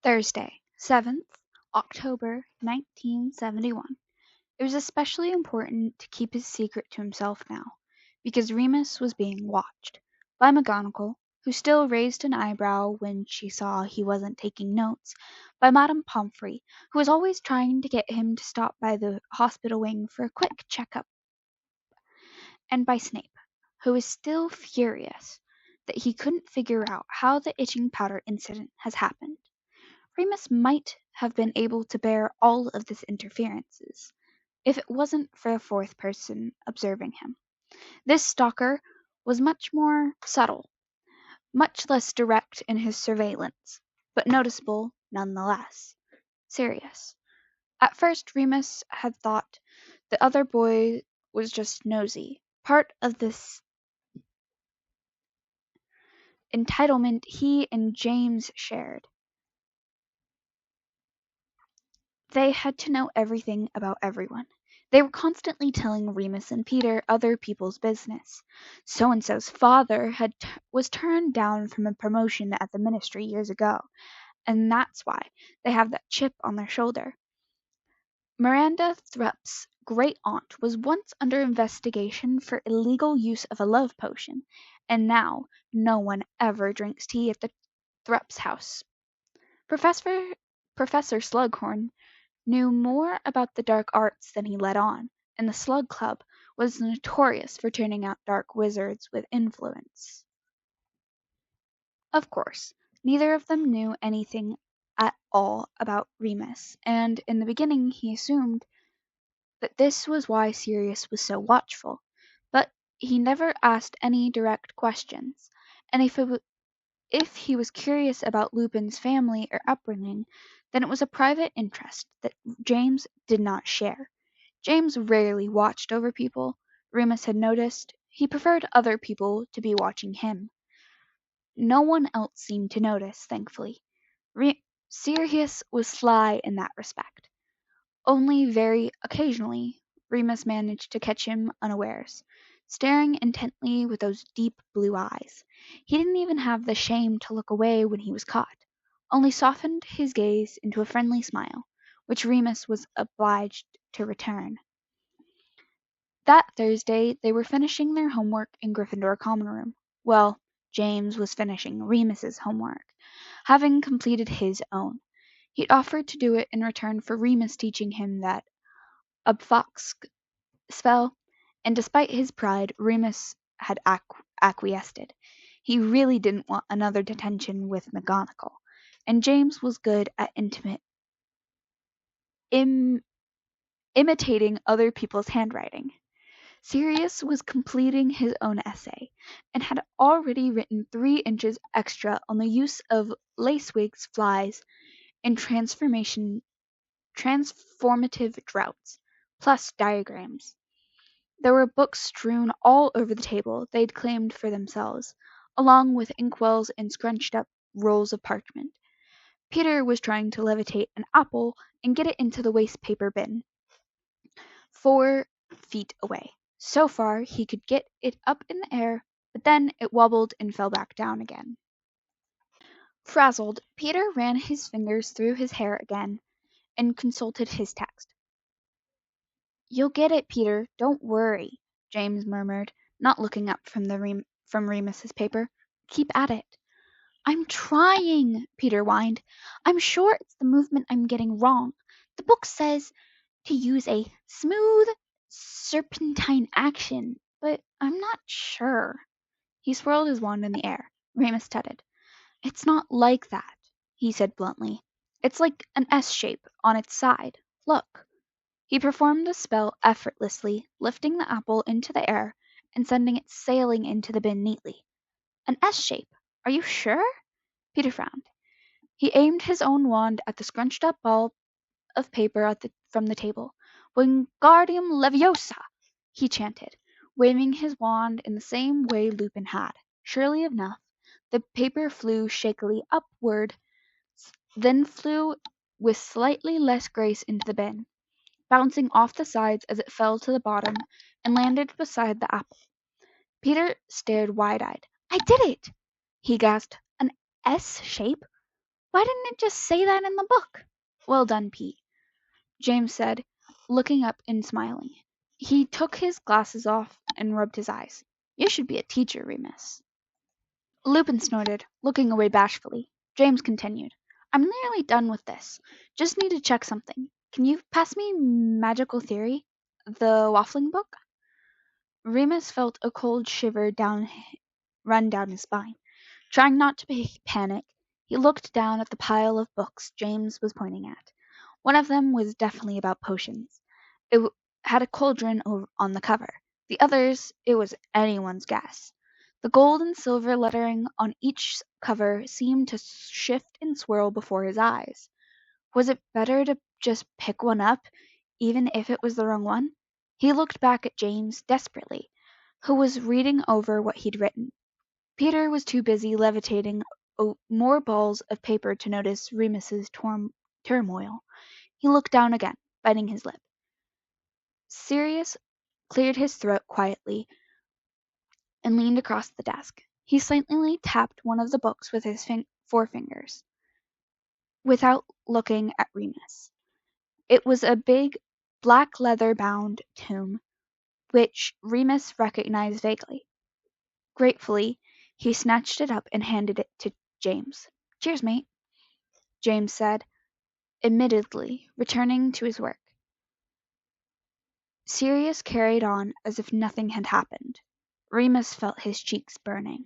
Thursday, 7th October 1971. It was especially important to keep his secret to himself now, because Remus was being watched by McGonagall, who still raised an eyebrow when she saw he wasn't taking notes, by Madame Pomfrey, who was always trying to get him to stop by the hospital wing for a quick checkup, and by Snape, who was still furious that he couldn't figure out how the itching powder incident has happened. Remus might have been able to bear all of these interferences if it wasn't for a fourth person observing him. This stalker was much more subtle, much less direct in his surveillance, but noticeable nonetheless. Sirius. At first Remus had thought the other boy was just nosy, part of this entitlement he and James shared. They had to know everything about everyone. They were constantly telling Remus and Peter other people's business. So-and-so's father was turned down from a promotion at the ministry years ago, and that's why they have that chip on their shoulder. Miranda Thrupp's great-aunt was once under investigation for illegal use of a love potion, and now no one ever drinks tea at the Thrupp's house. Professor Slughorn knew more about the dark arts than he let on, and the Slug Club was notorious for turning out dark wizards with influence. Of course, neither of them knew anything at all about Remus, and in the beginning he assumed that this was why Sirius was so watchful, but he never asked any direct questions, and if he was curious about Lupin's family or upbringing, then it was a private interest that James did not share. James rarely watched over people, Remus had noticed. He preferred other people to be watching him. No one else seemed to notice, thankfully. Sirius was sly in that respect. Only very occasionally Remus managed to catch him unawares, staring intently with those deep blue eyes. He didn't even have the shame to look away when he was caught, only softened his gaze into a friendly smile, which Remus was obliged to return. That Thursday they were finishing their homework in Gryffindor Common Room. Well, James was finishing Remus's homework, having completed his own. He'd offered to do it in return for Remus teaching him that Upfox spell, and despite his pride, Remus had acquiesced. He really didn't want another detention with McGonagall, and James was good at imitating other people's handwriting. Sirius was completing his own essay, and had already written 3 inches extra on the use of lacewings flies in transformative droughts, plus diagrams. There were books strewn all over the table they'd claimed for themselves, along with inkwells and scrunched-up rolls of parchment. Peter was trying to levitate an apple and get it into the waste-paper bin, 4 feet away. So far he could get it up in the air, but then it wobbled and fell back down again. Frazzled, Peter ran his fingers through his hair again and consulted his text. "You'll get it, Peter, don't worry," James murmured, not looking up from Remus's paper. "Keep at it." "I'm trying," Peter whined. "I'm sure it's the movement I'm getting wrong. The book says to use a smooth, serpentine action, but I'm not sure." He swirled his wand in the air. Remus tutted. "It's not like that," he said bluntly. "It's like an S shape on its side. Look." He performed the spell effortlessly, lifting the apple into the air and sending it sailing into the bin neatly. "An S shape? Are you sure?" Peter frowned. He aimed his own wand at the scrunched-up ball of paper from the table. "Wingardium Leviosa!" he chanted, waving his wand in the same way Lupin had. Surely enough, the paper flew shakily upward, then flew with slightly less grace into the bin, bouncing off the sides as it fell to the bottom and landed beside the apple. Peter stared wide-eyed. "I did it!" he gasped. "An S shape? Why didn't it just say that in the book? Well done, Pete, James said, looking up and smiling. He took his glasses off and rubbed his eyes. You should be a teacher, Remus. Lupin snorted, looking away bashfully. James continued. I'm nearly done with this. Just need to check something. Can you pass me Magical Theory? The waffling book? Remus felt a cold shiver run down his spine. Trying not to panic, he looked down at the pile of books James was pointing at. One of them was definitely about potions. It had a cauldron on the cover. The others, it was anyone's guess. The gold and silver lettering on each cover seemed to shift and swirl before his eyes. Was it better to just pick one up, even if it was the wrong one? He looked back at James desperately, who was reading over what he'd written. Peter was too busy levitating more balls of paper to notice Remus's turmoil. He looked down again, biting his lip. Sirius cleared his throat quietly and leaned across the desk. He silently tapped one of the books with his forefingers, without looking at Remus. It was a big, black leather-bound tome, which Remus recognized vaguely. Gratefully, he snatched it up and handed it to James. Cheers, mate, James said, admittedly returning to his work. Sirius carried on as if nothing had happened. Remus felt his cheeks burning.